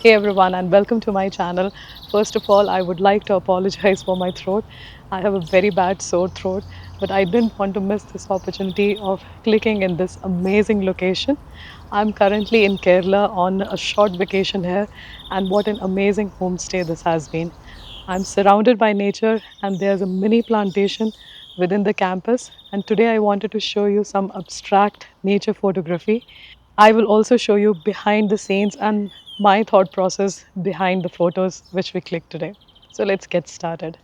Hey everyone, and welcome to my channel. First of all, I would like to apologize for my throat. I have a very bad sore throat, but I didn't want to miss this opportunity of clicking in this amazing location. I'm currently in Kerala on a short vacation here, and what an amazing homestay this has been. I'm surrounded by nature, and there's a mini plantation within the campus. And today I wanted to show you some abstract nature photography. I will also show you behind the scenes and my thought process behind the photos which we clicked today. So let's get started.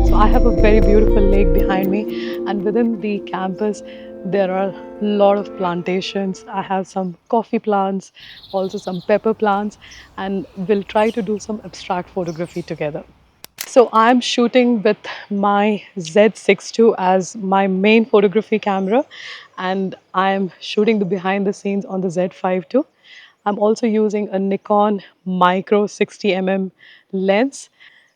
So I have a very beautiful lake behind me, and within the campus there are a lot of plantations. I have some coffee plants, also some pepper plants, and we'll try to do some abstract photography together. So I'm shooting with my Z62 as my main photography camera, and I'm shooting the behind the scenes on the Z52. I'm also using a Nikon micro 60 lens.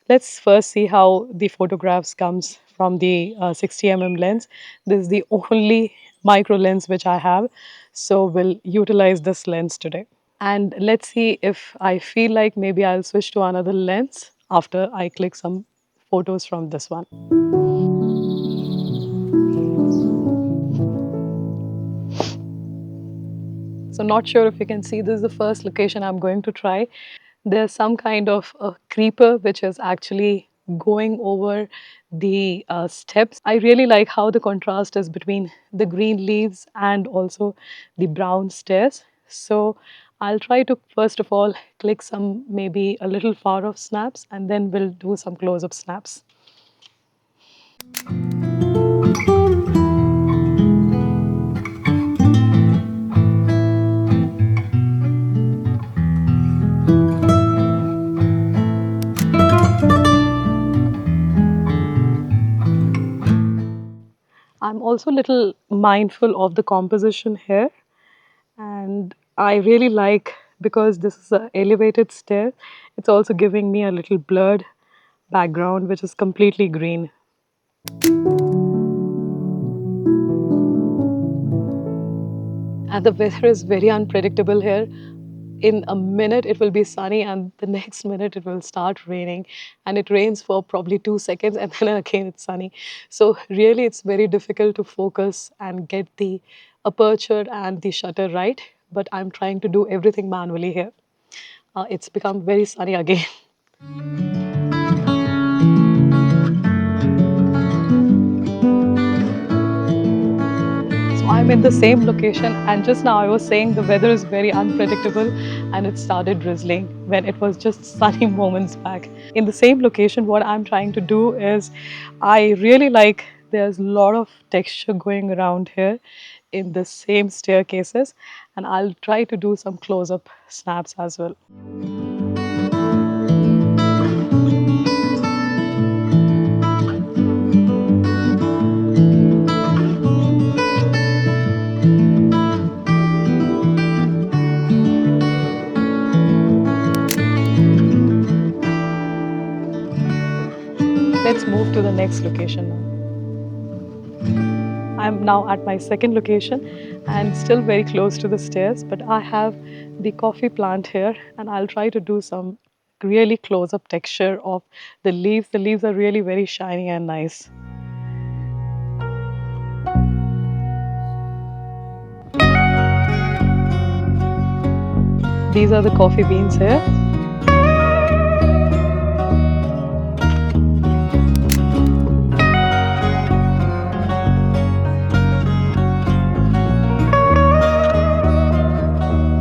Let's first see how the photographs comes from the 60 lens. This is the only micro lens which I have, so we'll utilize this lens today. And let's see if I feel like maybe I'll switch to another lens after I click some photos from this one. So not sure if you can see, this is the first location I'm going to try. There's some kind of a creeper which is actually going over the steps. I really like how the contrast is between the green leaves and also the brown stairs. So I'll try to first of all click some maybe a little far off snaps, and then we'll do some close up snaps. I'm also a little mindful of the composition here, and I really like, because this is an elevated stair, it's also giving me a little blurred background which is completely green. And the weather is very unpredictable here. In a minute it will be sunny, and the next minute it will start raining, and it rains for probably 2 seconds and then again it's sunny. So really it's very difficult to focus and get the aperture and the shutter right, but I'm trying to do everything manually here. It's become very sunny again. So I'm in the same location, and just now I was saying the weather is very unpredictable, and it started drizzling when it was just sunny moments back. In the same location, what I'm trying to do is, I really like, there's a lot of texture going around here in the same staircases, and I'll try to do some close-up snaps as well. Let's move to the next location now. I'm now at my second location and still very close to the stairs, but I have the coffee plant here, and I'll try to do some really close up texture of the leaves. The leaves are really very shiny and nice. These are the coffee beans here.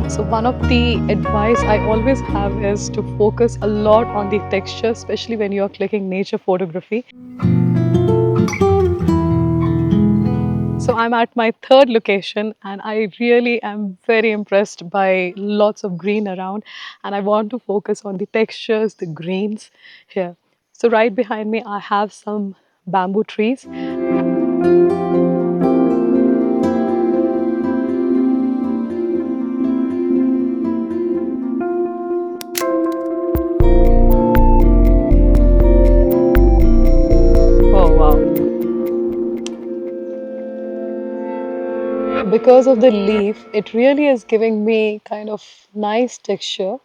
So one of the advice I always have is to focus a lot on the texture, especially when you're clicking nature photography. So I'm at my third location, and I really am very impressed by lots of green around, and I want to focus on the textures, the greens here. So right behind me I have some bamboo trees. because of the leaf, it really is giving me kind of nice texture.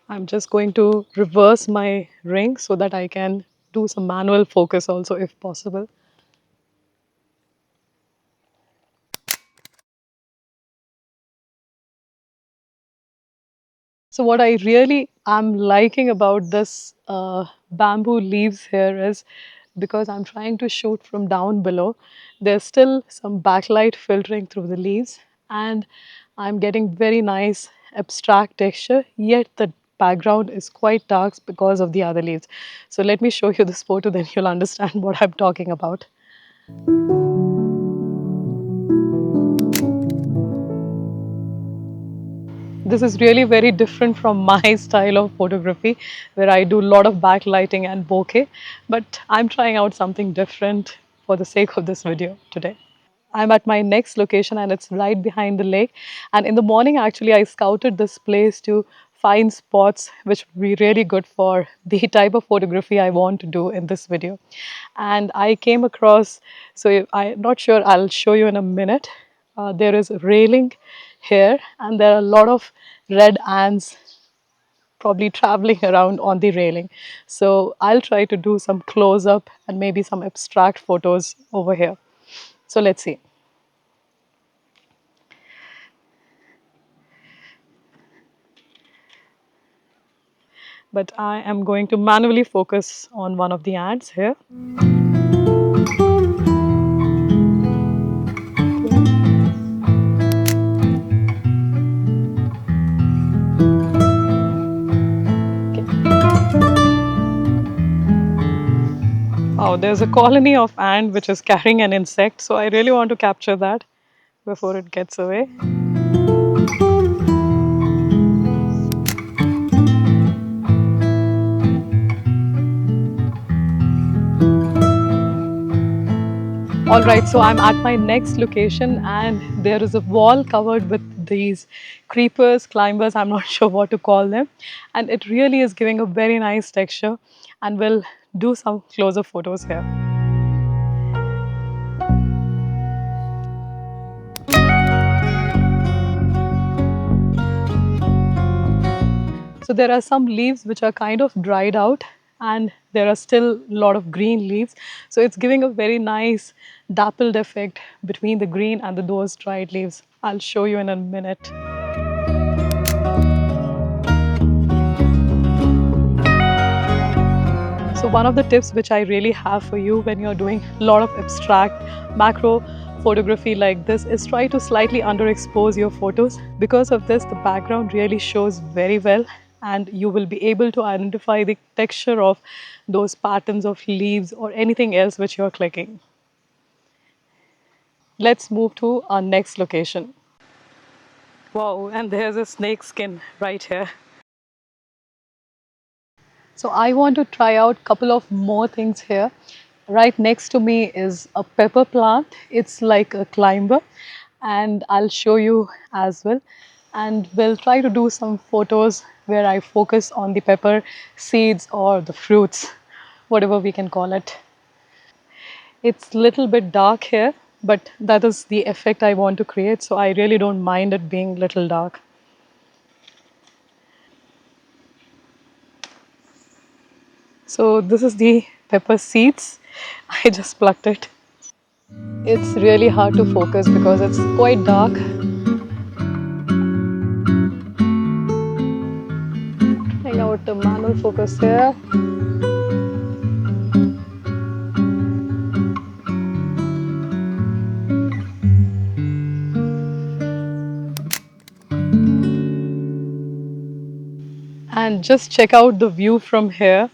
I'm just going to reverse my ring so that I can do some manual focus also if possible. So what I really am liking about this bamboo leaves here is because I'm trying to shoot from down below, there's still some backlight filtering through the leaves and I'm getting very nice abstract texture, yet the background is quite dark because of the other leaves. So let me show you this photo, then you'll understand what I'm talking about. This is really very different from my style of photography, where I do a lot of backlighting and bokeh, but I'm trying out something different for the sake of this video today. I'm at my next location and it's right behind the lake. And in the morning, actually, I scouted this place to find spots which would be really good for the type of photography I want to do in this video. And I came across, so I'm not sure, I'll show you in a minute. There is a railing here, and there are a lot of red ants probably traveling around on the railing. So I'll try to do some close up and maybe some abstract photos over here. So let's see. But I am going to manually focus on one of the ants here. Okay. Oh, there's a colony of ant which is carrying an insect, so I really want to capture that before it gets away. All right, so I'm at my next location, and there is a wall covered with these creepers, climbers, I'm not sure what to call them. And it really is giving a very nice texture. And we'll do some closer photos here. So there are some leaves which are kind of dried out, and there are still a lot of green leaves. So it's giving a very nice dappled effect between the green and those dried leaves. I'll show you in a minute. So one of the tips which I really have for you when you're doing a lot of abstract macro photography like this is try to slightly underexpose your photos. Because of this, the background really shows very well and you will be able to identify the texture of those patterns of leaves or anything else which you're clicking. Let's move to our next location. Wow, and there's a snake skin right here. So I want to try out a couple of more things here. Right next to me is a pepper plant. It's like a climber, and I'll show you as well. And we'll try to do some photos where I focus on the pepper seeds or the fruits, whatever we can call it. It's a little bit dark here, but that is the effect I want to create, so I really don't mind it being a little dark. So this is the pepper seeds. I just plucked it. It's really hard to focus because it's quite dark. Trying out the manual focus here. And just check out the view from here.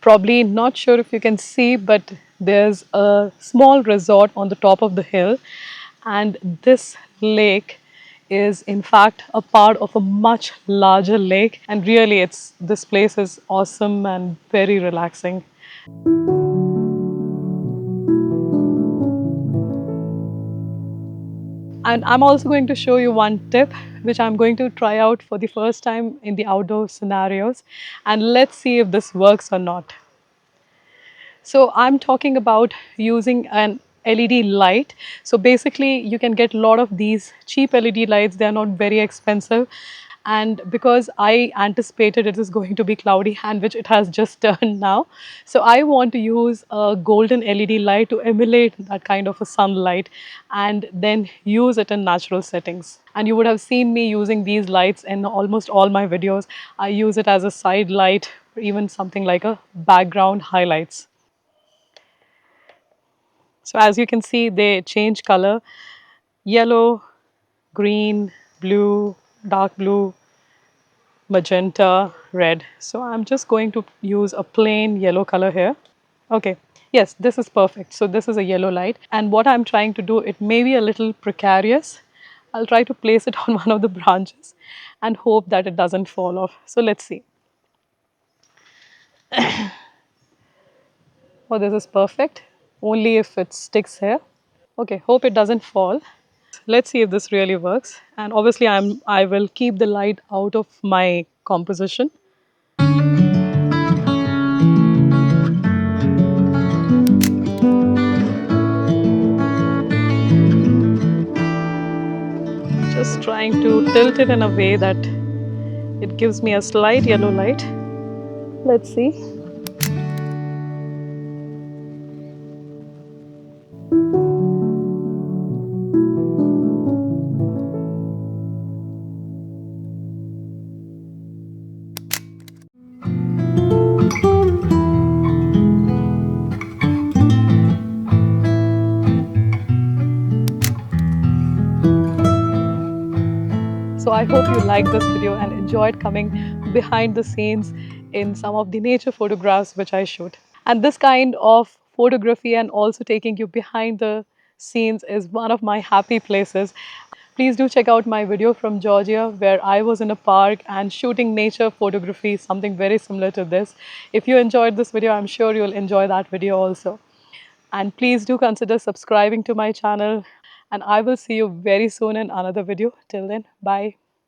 Probably not sure if you can see, but there's a small resort on the top of the hill. And this lake is in fact a part of a much larger lake. And really it's this place is awesome and very relaxing. And I'm also going to show you one tip which I'm going to try out for the first time in the outdoor scenarios. And let's see if this works or not. So I'm talking about using an LED light. So basically, you can get a lot of these cheap LED lights. They are not very expensive. And because I anticipated it is going to be cloudy, and which it has just turned now, so I want to use a golden LED light to emulate that kind of a sunlight and then use it in natural settings. And you would have seen me using these lights in almost all my videos. I use it as a side light, or even something like a background highlights. So as you can see, they change color: yellow, green, blue, dark blue, magenta, red. So I'm just going to use a plain yellow color here. Okay, yes, this is perfect. So this is a yellow light. And what I'm trying to do, it may be a little precarious. I'll try to place it on one of the branches and hope that it doesn't fall off. So let's see. Oh, this is perfect. Only if it sticks here. Okay, hope it doesn't fall. Let's see if this really works. And obviously I will keep the light out of my composition. Just trying to tilt it in a way that it gives me a slight yellow light. Let's see. So I hope you liked this video and enjoyed coming behind the scenes in some of the nature photographs which I shoot. And this kind of photography and also taking you behind the scenes is one of my happy places. Please do check out my video from Georgia where I was in a park and shooting nature photography, something very similar to this. If you enjoyed this video, I'm sure you'll enjoy that video also. And please do consider subscribing to my channel. And I will see you very soon in another video. Till then, bye.